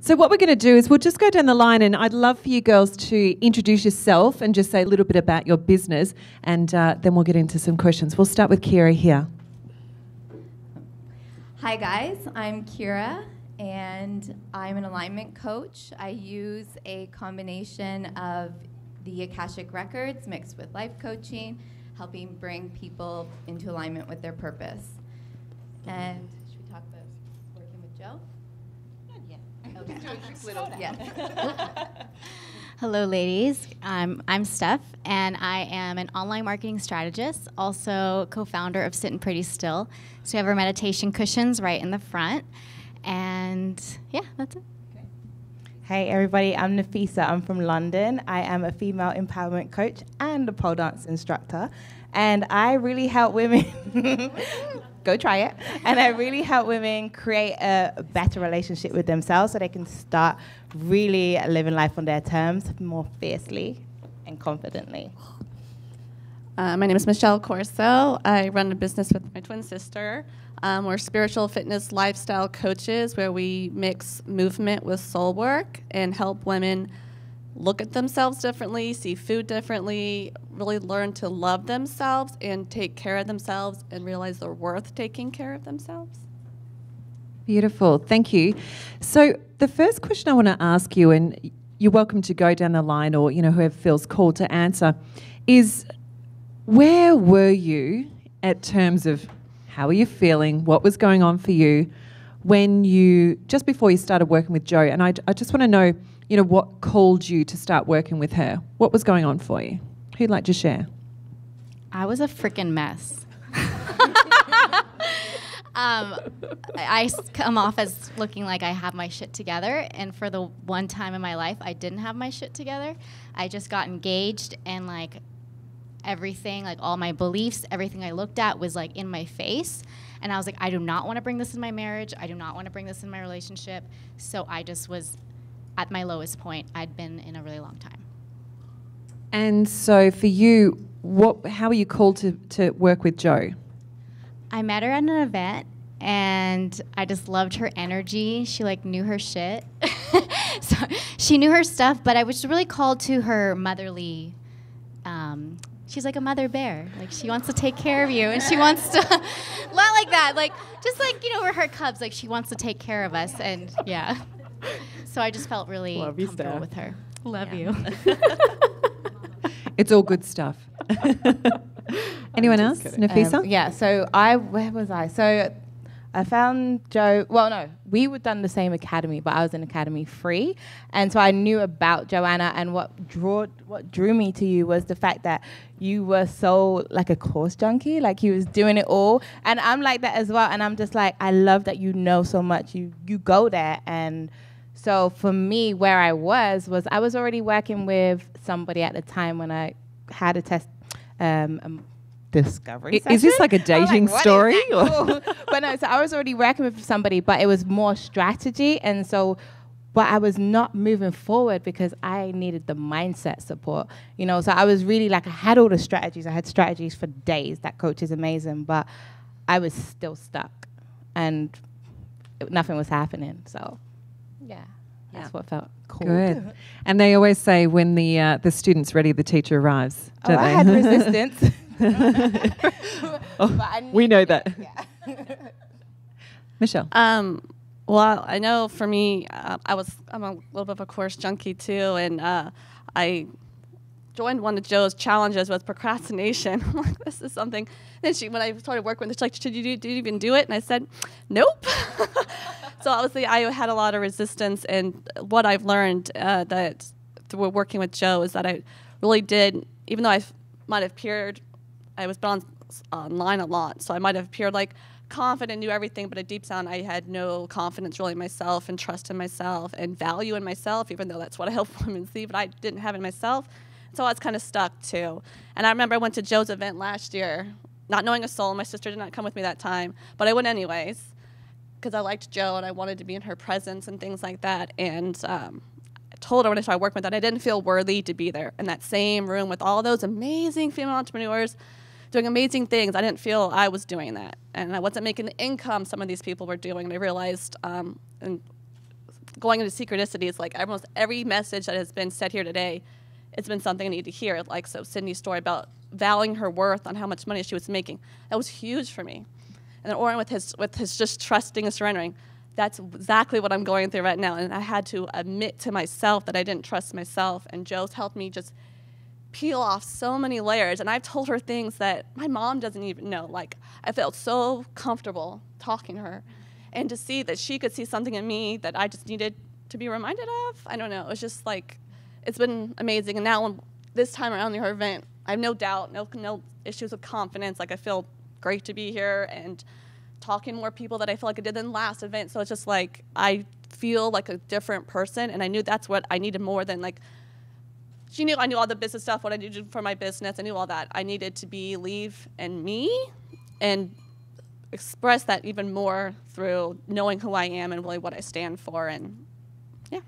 So what we're going to do is we'll just go down the line, and I'd love for you girls to introduce yourself and just say a little bit about your business, and then we'll get into some questions. We'll start with Keira here. Hi guys, I'm Keira, and I'm an alignment coach. I use a combination of the Akashic Records mixed with life coaching, helping bring people into alignment with their purpose. And should we talk about working with Joe? Okay. Yeah. Hello, ladies. I'm Steph, and I am an online marketing strategist, also co-founder of Sit and Pretty Still. So we have our meditation cushions right in the front, and yeah, that's it. Hey everybody, I'm Nofisa. I'm from London. I am a female empowerment coach and a pole dance instructor, and I really help women. Go try it. And I really help women create a better relationship with themselves so they can start really living life on their terms more fiercely and confidently. My name is Michelle Corso. I run a business with my twin sister. We're spiritual fitness lifestyle coaches where we mix movement with soul work and help women look at themselves differently, see food differently, really learn to love themselves and take care of themselves and realize they're worth taking care of themselves. Beautiful. Thank you. So the first question I want to ask you, and you're welcome to go down the line or, whoever feels called to answer, is where were you at terms of how are you feeling, what was going on for you when just before you started working with Jo? And I just want to know, what called you to start working with her? What was going on for you? Who'd like to share? I was a freaking mess. I come off as looking like I have my shit together, and for the one time in my life I didn't have my shit together. I just got engaged, and everything, all my beliefs, everything I looked at was in my face, and I was like, I do not want to bring this in my marriage. I do not want to bring this in my relationship. So I just was at my lowest point I'd been in a really long time. And so for you, how were you called to work with Jo? I met her at an event, and I just loved her energy. She knew her shit. So she knew her stuff, but I was really called to her motherly. She's like a mother bear. She wants to take care of you, and she wants to, not like that, we're her cubs. She wants to take care of us, and yeah. So I just felt really comfortable with her. Love you. It's all good stuff. Anyone else? Nofisa? So where was I? So I found Jo, we were done the same academy, but I was in Academy 3. And so I knew about Joanna, and what drew me to you was the fact that you were so a course junkie, you was doing it all. And I'm like that as well. And I'm just I love that you know so much. You go there. And so for me, where I was I was already working with somebody at the time when I had a test, discovery session. Is this a dating story? Cool? But no, so I was already working with somebody, but it was more strategy. And so, but I was not moving forward because I needed the mindset support, So I was really I had all the strategies. I had strategies for days. That coach is amazing, but I was still stuck and nothing was happening. So, yeah. That's what felt cool. Good. And they always say when the student's ready, the teacher arrives. Don't they? I had resistance. We know that. Yeah. Michelle. Well, I know for me, I'm a little bit of a course junkie too, and I joined one of Jo's challenges with procrastination. I'm like, this is something. Then when I started working with her, she's like, did you even do it? And I said, nope. So obviously I had a lot of resistance, and what I've learned that through working with Jo is that I really did, even though I might have appeared, I was online a lot, so I might have appeared confident, knew everything, but deep down I had no confidence really in myself and trust in myself and value in myself, even though that's what I help women see, but I didn't have it in myself. So I was kind of stuck too. And I remember I went to Jo's event last year, not knowing a soul. My sister did not come with me that time, but I went anyways because I liked Jo and I wanted to be in her presence and things like that. And I told her when I started working with that, I didn't feel worthy to be there in that same room with all those amazing female entrepreneurs doing amazing things. I didn't feel I was doing that. And I wasn't making the income some of these people were doing. And I realized and going into synchronicities, like almost every message that has been said here today, it's been something I need to hear. Like, so Sydney's story about valuing her worth on how much money she was making, that was huge for me. And then Oren with his just trusting and surrendering, that's exactly what I'm going through right now. And I had to admit to myself that I didn't trust myself. And Joe's helped me just peel off so many layers. And I've told her things that my mom doesn't even know. Like, I felt so comfortable talking to her. And to see that she could see something in me that I just needed to be reminded of, I don't know. It was just like, it's been amazing. And now when, this time around her event, I have no doubt, no issues with confidence. Like, I feel great to be here and talking to more people that I feel like I did than last event. So it's just like, I feel like a different person. And I knew that's what I needed more than like, I knew all the business stuff, what I needed for my business. I knew all that. I needed to believe in me and express that even more through knowing who I am and really what I stand for. And yeah.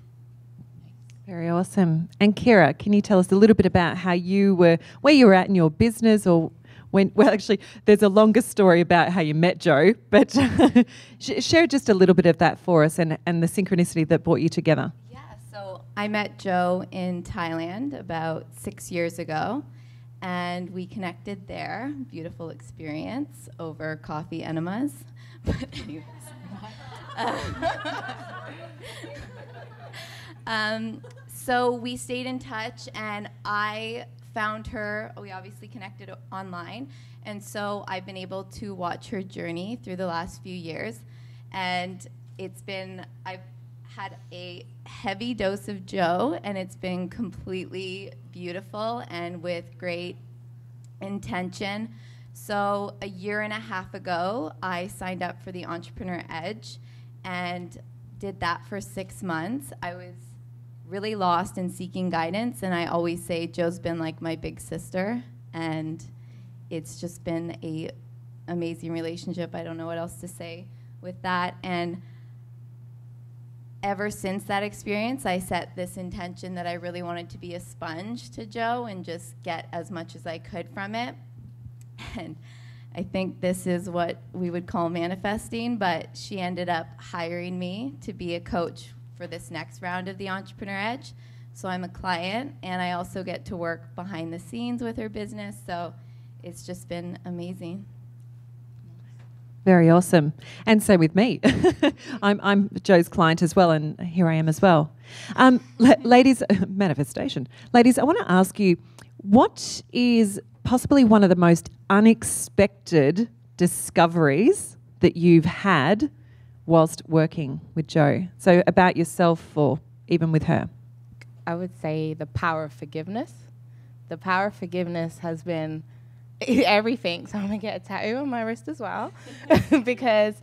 Very awesome. And Keira, can you tell us a little bit about where you were at in your business, or well, actually, there's a longer story about how you met Joe, but share just a little bit of that for us and the synchronicity that brought you together. Yeah, so I met Joe in Thailand about 6 years ago, and we connected there. Beautiful experience over coffee enemas. But anyways. So we stayed in touch, and I found her. We obviously connected online, and so I've been able to watch her journey through the last few years, and I've had a heavy dose of Joe, and it's been completely beautiful and with great intention. So a year and a half ago, I signed up for the Entrepreneur Edge and did that for 6 months. I was really lost and seeking guidance, and I always say Joe's been like my big sister, and it's just been a amazing relationship. I don't know what else to say with that. And ever since that experience, I set this intention that I really wanted to be a sponge to Joe and just get as much as I could from it. And I think this is what we would call manifesting, but she ended up hiring me to be a coach for this next round of the Entrepreneur Edge. So I'm a client, and I also get to work behind the scenes with her business. So it's just been amazing. Very awesome. And same with me. I'm Joe's client as well, and here I am as well. Ladies, manifestation. Ladies, I want to ask you, what is possibly one of the most unexpected discoveries that you've had whilst working with Joe? So about yourself or even with her. I would say the power of forgiveness. The power of forgiveness has been everything. So I'm going to get a tattoo on my wrist as well. Because,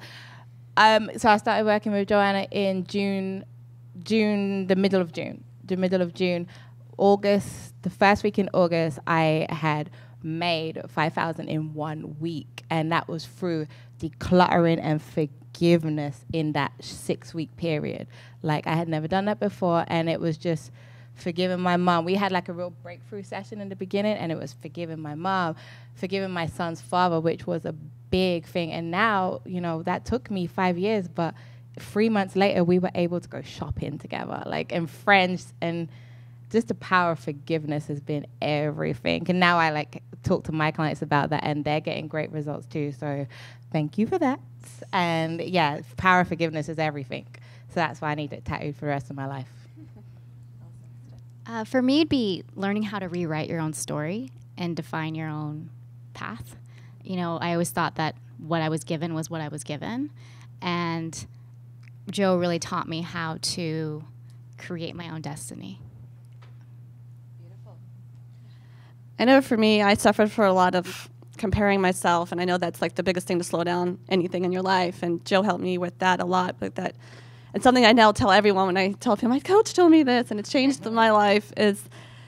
so I started working with Joanna in the middle of June. August, the first week in August, I had made 5,000 in 1 week. And that was through decluttering and forgiveness in that 6-week period. Like, I had never done that before, and it was just forgiving my mom. We had like a real breakthrough session in the beginning, and it was forgiving my mom, forgiving my son's father, which was a big thing. And now, you know, that took me 5 years, but 3 months later, we were able to go shopping together, like, and friends, and just the power of forgiveness has been everything. And now I like talk to my clients about that, and they're getting great results too. So thank you for that. And yeah, power of forgiveness is everything. So that's why I need it tattooed for the rest of my life. For me, it'd be learning how to rewrite your own story and define your own path. You know, I always thought that what I was given was what I was given. And Joe really taught me how to create my own destiny. Beautiful. I know for me, I suffered for a lot of comparing myself, and I know that's like the biggest thing to slow down anything in your life. And Joe helped me with that a lot, but that. And something I now tell everyone when I tell people, my coach told me this, and it's changed my life, is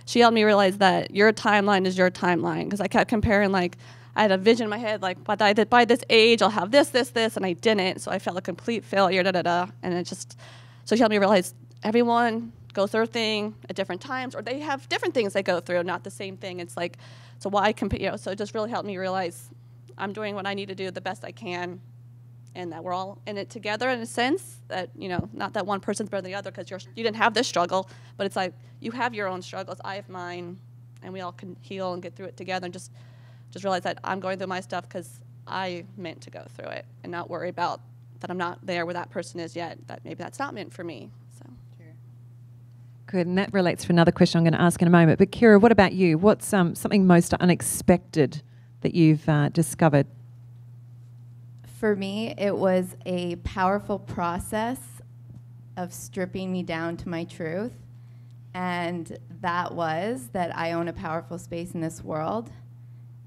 she helped me realize that your timeline is your timeline. Because I kept comparing, like, I had a vision in my head, like, by this age, I'll have this, and I didn't. So I felt a complete failure, And it just, so she helped me realize everyone goes through a thing at different times, or they have different things they go through, not the same thing. It's like, so why compare, so it just really helped me realize I'm doing what I need to do the best I can, and that we're all in it together in a sense, that, you know, not that one person's better than the other because you didn't have this struggle, but it's like you have your own struggles, I have mine, and we all can heal and get through it together, and just realize that I'm going through my stuff because I meant to go through it, and not worry about that I'm not there where that person is yet, that maybe that's not meant for me. So. Good, and that relates to another question I'm going to ask in a moment. But Keira, what about you? What's something most unexpected that you've discovered? For me, it was a powerful process of stripping me down to my truth. And that was that I own a powerful space in this world.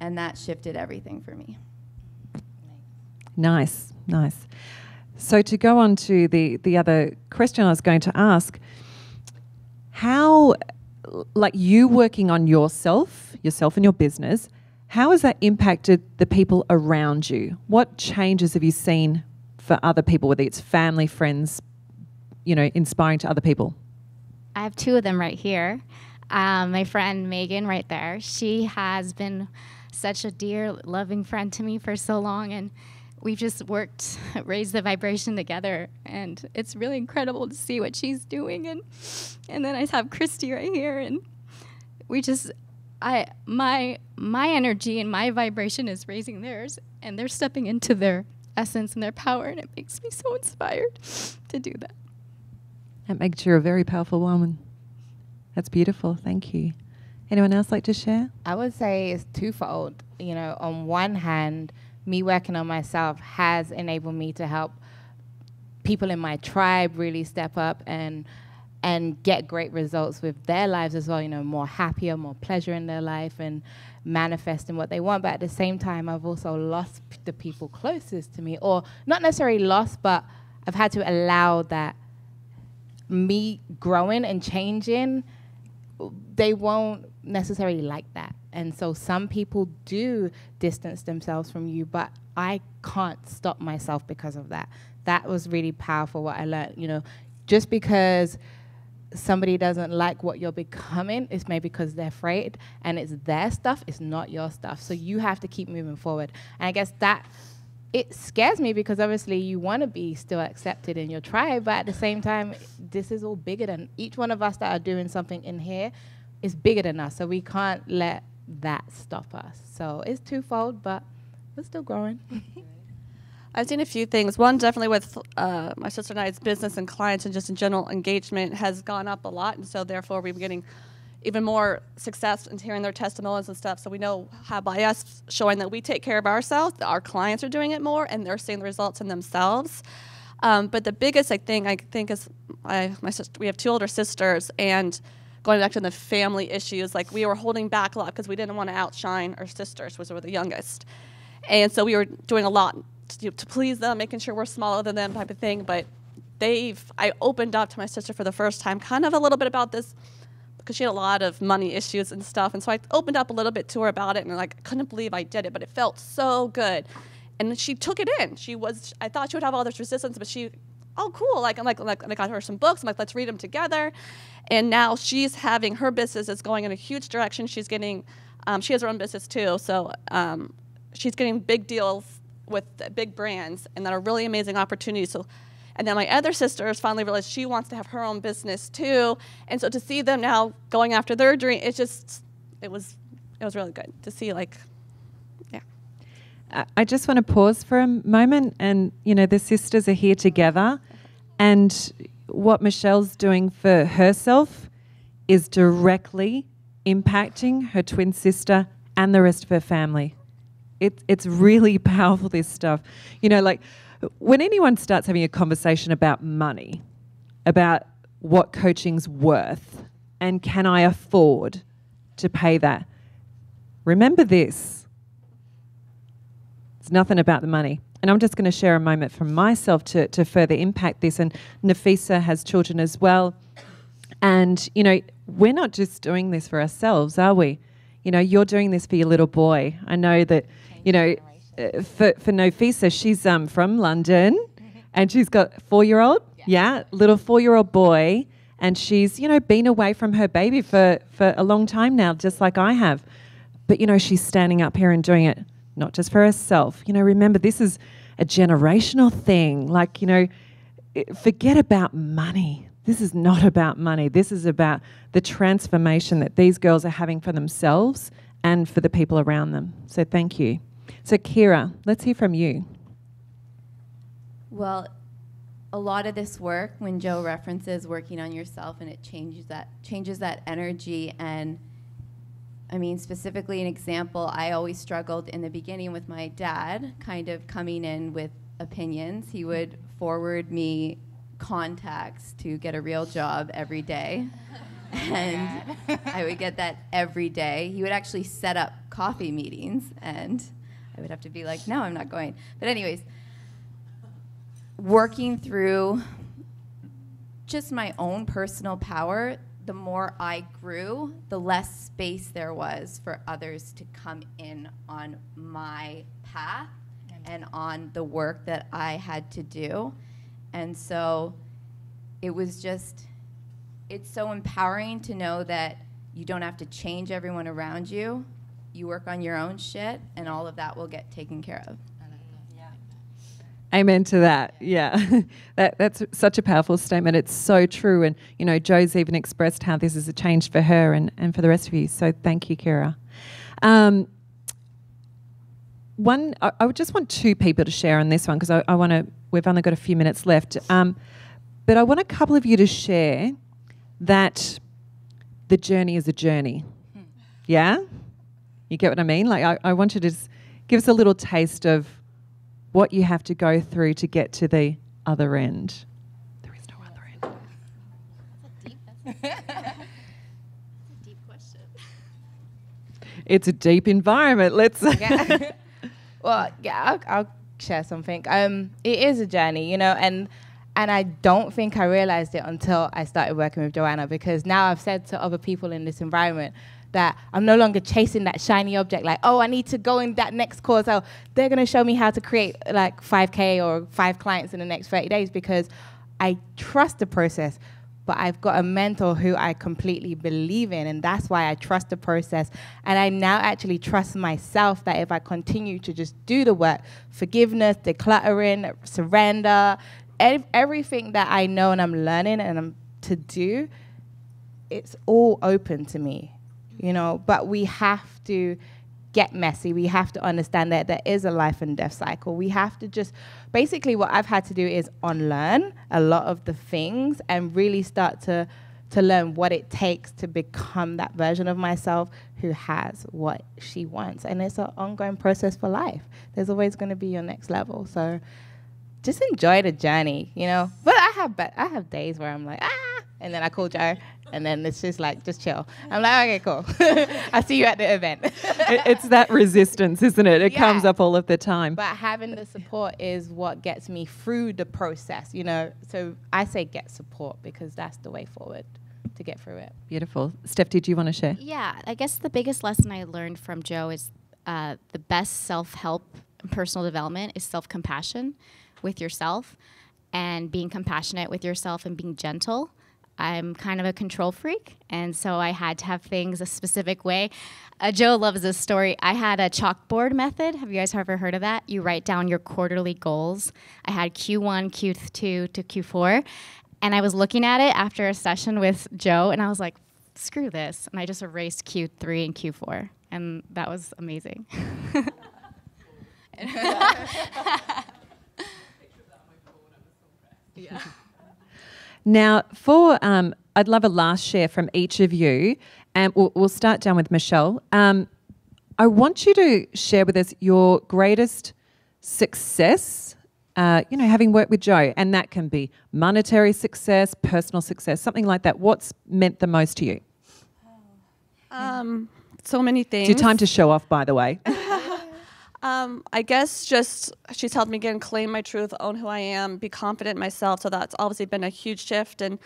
And that shifted everything for me. Nice, nice. So to go on to the other question I was going to ask, how, like you working on yourself and your business, how has that impacted the people around you? What changes have you seen for other people, whether it's family, friends, you know, inspiring to other people? I have two of them right here. My friend Megan right there. She has been such a dear, loving friend to me for so long, and we've just raised the vibration together, and it's really incredible to see what she's doing. And then I have Christy right here, and we just, my energy and my vibration is raising theirs, and they're stepping into their essence and their power, and it makes me so inspired to do that. That makes you a very powerful woman. That's beautiful. Thank you. Anyone else like to share? I would say it's twofold. You know, on one hand, me working on myself has enabled me to help people in my tribe really step up and get great results with their lives as well, you know, more happier, more pleasure in their life and manifesting what they want. But at the same time, I've also lost the people closest to me, or not necessarily lost, but I've had to allow that me growing and changing, they won't necessarily like that. And so some people do distance themselves from you, but I can't stop myself because of that. That was really powerful, what I learned. You know, just because somebody doesn't like what you're becoming, it's maybe because they're afraid, and it's their stuff, it's not your stuff. So you have to keep moving forward. And I guess that, it scares me because obviously you want to be still accepted in your tribe, but at the same time, this is all bigger than each one of us that are doing something in here is bigger than us. So we can't let that stop us. So it's twofold, but we're still growing. I've seen a few things. One, definitely with my sister and I's business and clients and just in general engagement has gone up a lot. And so therefore we're getting even more success in hearing their testimonials and stuff. So we know how by us showing that we take care of ourselves, that our clients are doing it more and they're seeing the results in themselves. But the biggest I think is my sister. We have two older sisters, and going back to the family issues, like we were holding back a lot because we didn't want to outshine our sisters, which were the youngest. And so we were doing a lot to please them, making sure we're smaller than them type of thing. But I opened up to my sister for the first time, kind of a little bit about this, because she had a lot of money issues and stuff. And so I opened up a little bit to her about it, and like, I couldn't believe I did it, but it felt so good. And she took it in. I thought she would have all this resistance, but oh, cool. Like, I got her some books. I'm like, let's read them together. And now she's having, her business is going in a huge direction. She's getting, she has her own business too. So she's getting big deals with big brands, and that are really amazing opportunities. So, and then my other sisters finally realized she wants to have her own business too. And so to see them now going after their dream, it was really good to see, like, yeah. I just want to pause for a moment, and, you know, the sisters are here together, and what Michelle's doing for herself is directly impacting her twin sister and the rest of her family. It's really powerful, this stuff. You know, like, when anyone starts having a conversation about money, about what coaching's worth, and can I afford to pay that, remember this. It's nothing about the money. And I'm just going to share a moment from myself to further impact this. And Nofisa has children as well. And, you know, we're not just doing this for ourselves, are we? You know, you're doing this for your little boy. I know that, you know, for Nofisa, she's from London, and she's got a 4-year-old, little 4-year-old boy, and she's, you know, been away from her baby for a long time now, just like I have. But, you know, she's standing up here and doing it not just for herself. You know, remember, this is a generational thing. Like, you know, forget about money. This is not about money. This is about the transformation that these girls are having for themselves and for the people around them. So thank you. So Keira, let's hear from you. Well, a lot of this work, when Joe references working on yourself, and it changes that energy. And I mean, specifically an example, I always struggled in the beginning with my dad kind of coming in with opinions. He would forward me contacts to get a real job every day. And I would get that every day. He would actually set up coffee meetings, and I would have to be like, no, I'm not going. But anyways, working through just my own personal power, the more I grew, the less space there was for others to come in on my path and on the work that I had to do. And so it was just, it's so empowering to know that you don't have to change everyone around you. You work on your own shit, and all of that will get taken care of. Amen to that. Yeah, that's such a powerful statement. It's so true. And, you know, Joe's even expressed how this is a change for her and for the rest of you. So thank you, Keira. I would just want two people to share on this one, because I want to, we've only got a few minutes left. But I want a couple of you to share that the journey is a journey. Yeah? You get what I mean? Like, I want you to just give us a little taste of what you have to go through to get to the other end. There is no other end. That's a deep question. It's a deep environment. Let's. Yeah. Well, yeah, I'll share something. It is a journey, you know, and I don't think I realized it until I started working with Joanna, because now I've said to other people in this environment that I'm no longer chasing that shiny object, like, oh, I need to go in that next course. Oh, they're going to show me how to create like 5K or 5 clients in the next 30 days, because I trust the process. But I've got a mentor who I completely believe in, and that's why I trust the process. And I now actually trust myself that if I continue to just do the work, forgiveness, decluttering, surrender, everything that I know and I'm learning and I'm to do, it's all open to me, you know. But we have to get messy. We have to understand that there is a life and death cycle. We have to just, basically what I've had to do is unlearn a lot of the things and really start to learn what it takes to become that version of myself who has what she wants. And it's an ongoing process for life. There's always going to be your next level. So just enjoy the journey, you know. But I have days where I'm like, and then I call Joe, and then it's just like, just chill. I'm like, okay, cool. I'll see you at the event. It's that resistance, isn't it? It comes up all of the time. But having the support is what gets me through the process, you know. So I say get support, because that's the way forward to get through it. Beautiful. Steph, did you want to share? Yeah, I guess the biggest lesson I learned from Joe is the best self-help and personal development is self-compassion with yourself, and being compassionate with yourself and being gentle. I'm kind of a control freak, and so I had to have things a specific way. Joe loves this story. I had a chalkboard method. Have you guys ever heard of that? You write down your quarterly goals. I had Q1, Q2 to Q4, and I was looking at it after a session with Joe, and I was like, screw this, and I just erased Q3 and Q4, and that was amazing. Yeah. Now, I'd love a last share from each of you, and we'll start down with Michelle. I want you to share with us your greatest success, having worked with Joe, and that can be monetary success, personal success, something like that. What's meant the most to you? So many things. It's your time to show off, by the way. I guess just she's helped me again claim my truth, own who I am, be confident in myself. So that's obviously been a huge shift. And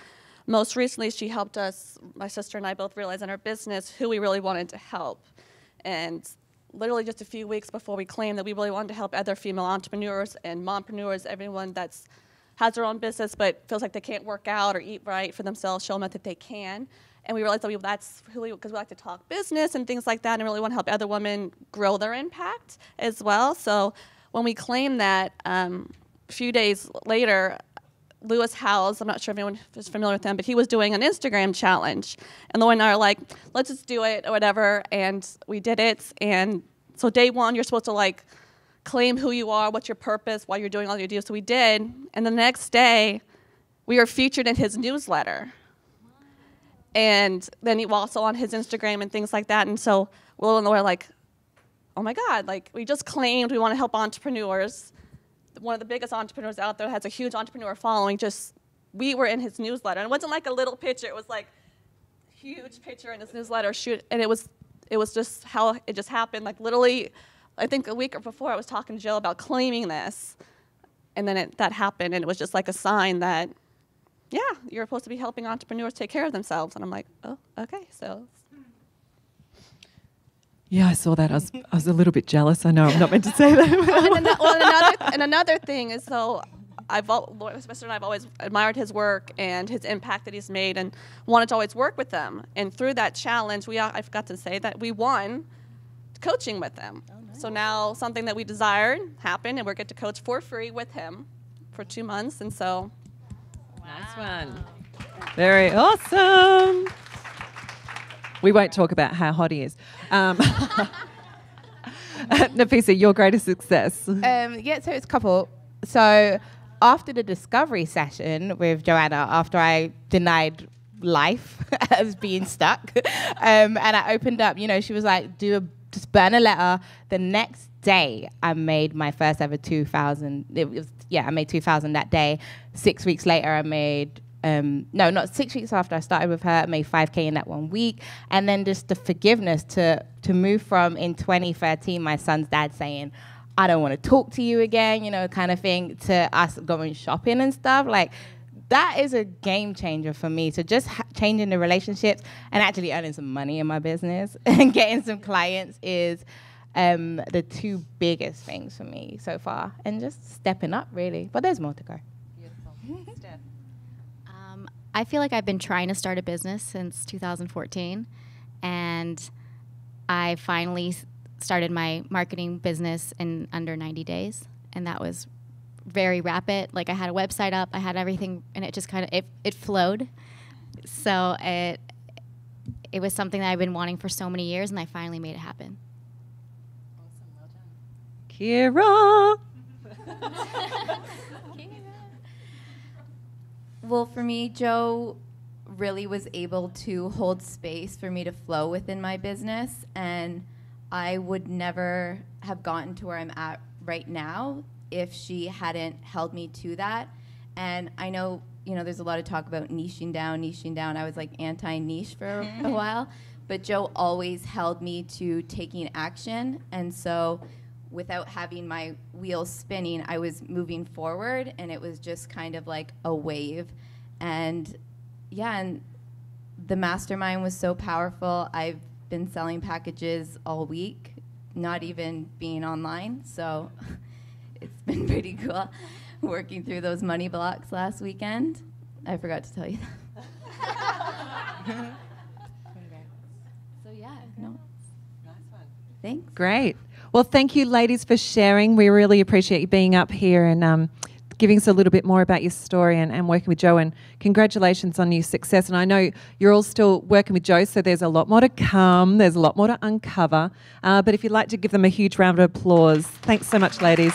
most recently, she helped us, my sister and I both realize in our business who we really wanted to help. And literally just a few weeks before we claimed that we really wanted to help other female entrepreneurs and mompreneurs, everyone that's has their own business but feels like they can't work out or eat right for themselves, show them that they can. And we realized that that's who because we like to talk business and things like that, and really want to help other women grow their impact as well. So when we claimed that, a few days later, Lewis Howes, I'm not sure if anyone is familiar with him, but he was doing an Instagram challenge. And Lauren and I are like, let's just do it or whatever. And we did it. And so day one, you're supposed to like claim who you are, what's your purpose, why you're doing all you do. So we did. And the next day, we were featured in his newsletter. And then he was also on his Instagram and things like that. And so Will and Laura are like, oh my God, like we just claimed we want to help entrepreneurs. One of the biggest entrepreneurs out there has a huge entrepreneur following. We were in his newsletter. And it wasn't like a little picture. It was like a huge picture in his newsletter. And it was just how it just happened. Like literally, I think a week or before I was talking to Jill about claiming this. And then that happened. And it was just like a sign that, yeah, you're supposed to be helping entrepreneurs take care of themselves. And I'm like, oh, okay, so. Yeah, I saw that. I was a little bit jealous. I know I'm not meant to say that. and another thing is, so Mr. and I've always admired his work and his impact that he's made and wanted to always work with them. And through that challenge, I forgot to say that we won coaching with him. Oh, nice. So now something that we desired happened, and we're get to coach for free with him for 2 months. And so. Nice one. Very awesome. We won't talk about how hot he is. Nofisa, your greatest success? So it's a couple. So after the discovery session with Joanna, after I denied life as being stuck, and I opened up, she was like, just burn a letter. The next day, I made my first ever 2,000. I made 2,000 that day. 6 weeks later, I made, not 6 weeks after I started with her, I made 5K in that 1 week. And then just the forgiveness to move from, in 2013, my son's dad saying, I don't want to talk to you again, kind of thing, to us going shopping and stuff. Like, that is a game changer for me. So just changing the relationships and actually earning some money in my business and getting some clients is the two biggest things for me so far, and just stepping up, really. But there's more to go. Beautiful. Steph. I feel like I've been trying to start a business since 2014, and I finally started my marketing business in under 90 days, and that was very rapid. Like, I had a website up, I had everything, and it just kind of, it flowed. So it was something that I've been wanting for so many years, and I finally made it happen. Keira. Well, for me, Joe really was able to hold space for me to flow within my business, and I would never have gotten to where I'm at right now if she hadn't held me to that. And I know, there's a lot of talk about niching down. I was like anti-niche for a while, but Joe always held me to taking action. And so without having my wheels spinning, I was moving forward, and it was just kind of like a wave. And and the mastermind was so powerful. I've been selling packages all week, not even being online. So it's been pretty cool working through those money blocks last weekend. I forgot to tell you that. So no. Nice one. Thanks. Great. Well, thank you, ladies, for sharing. We really appreciate you being up here and giving us a little bit more about your story and working with Joe. And congratulations on your success. And I know you're all still working with Joe, so there's a lot more to come. There's a lot more to uncover. But if you'd like to give them a huge round of applause. Thanks so much, ladies.